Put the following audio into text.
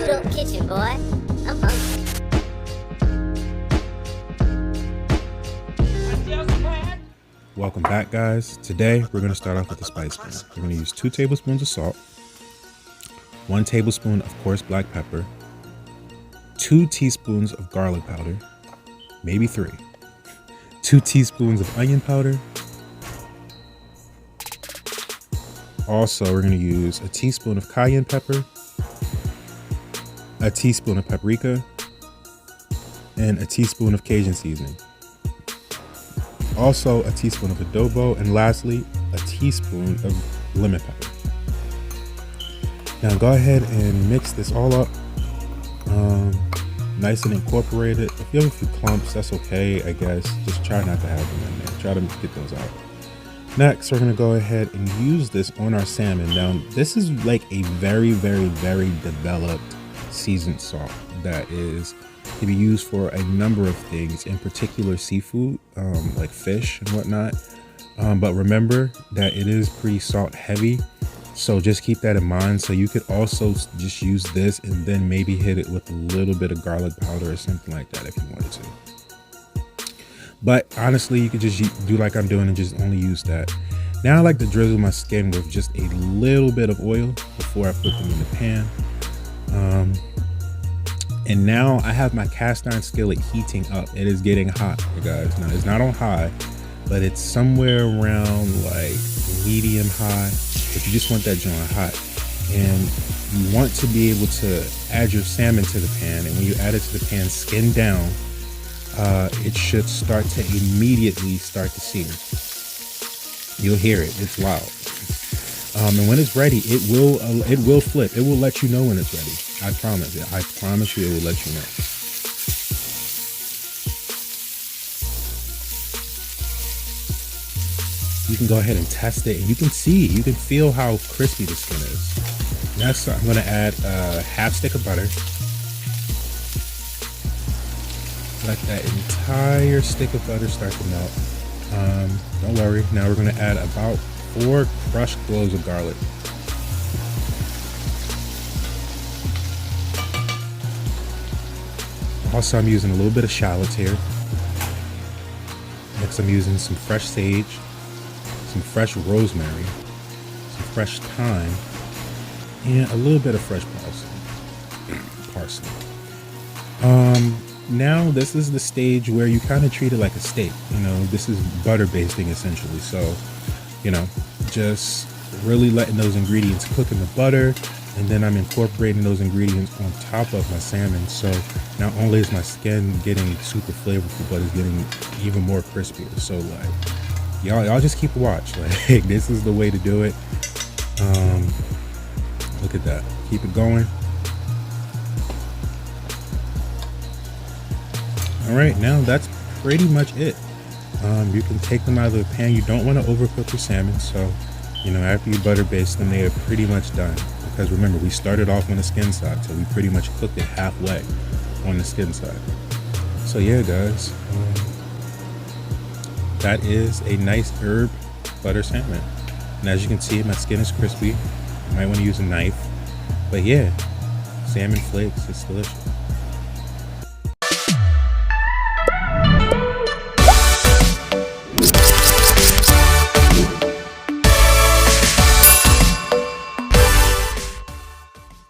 Boot up kitchen, boy. I'm hungry. Welcome back, guys. Today we're going to start off with the spice blend. We're going to use 2 tablespoons of salt, 1 tablespoon of coarse black pepper, 2 teaspoons of garlic powder, maybe 3, 2 teaspoons of onion powder. Also, we're going to use a teaspoon of cayenne pepper, a teaspoon of paprika, and a teaspoon of Cajun seasoning. Also a teaspoon of adobo, and lastly a teaspoon of lemon pepper. Now go ahead and mix this all up nice and incorporate it. If you have a few clumps, that's okay, I guess. Just try not to have them in there. Try to get those out. Next, we're going to go ahead and use this on our salmon. Now this is like a very developed seasoned salt that is to be used for a number of things, in particular seafood, like fish and whatnot. But remember that it is pretty salt heavy, so just keep that in mind. So you could also just use this and then maybe hit it with a little bit of garlic powder or something like that if you wanted to. But honestly, you could just do like I'm doing and just only use that. Now I like to drizzle my skin with just a little bit of oil before I put them in the pan. And now I have my cast iron skillet heating up. It is getting hot, you guys. Now it's not on high, but it's somewhere around like medium high. But you just want that joint hot. And you want to be able to add your salmon to the pan. And when you add it to the pan, skin down, it should start to immediately start to sear. You'll hear it, it's loud. And when it's ready, it will flip. It will let you know when it's ready. I promise it. I promise you it will let you know. You can go ahead and test it, and you can feel how crispy the skin is. Next, I'm going to add a half stick of butter. Let that entire stick of butter start to melt. Don't worry. Now we're going to add about 4 crushed cloves of garlic. Also, I'm using a little bit of shallots here. Next, I'm using some fresh sage, some fresh rosemary, some fresh thyme, and a little bit of fresh parsley. Now this is the stage where you kind of treat it like a steak. You know, this is butter basting essentially. So, you know, just really letting those ingredients cook in the butter, and then I'm incorporating those ingredients on top of my salmon. So not only is my skin getting super flavorful, but it's getting even more crispier. So like, y'all just keep a watch. Like, this is the way to do it. Look at that. Keep it going. All right, now that's pretty much it. You can take them out of the pan. You don't want to overcook your salmon, so you know, after you butter baste them, they are pretty much done. Because remember, we started off on the skin side, so we pretty much cooked it halfway on the skin side. So yeah, guys, that is a nice herb butter salmon. And as you can see, my skin is crispy. You might want to use a knife, but yeah, salmon flakes, it's delicious.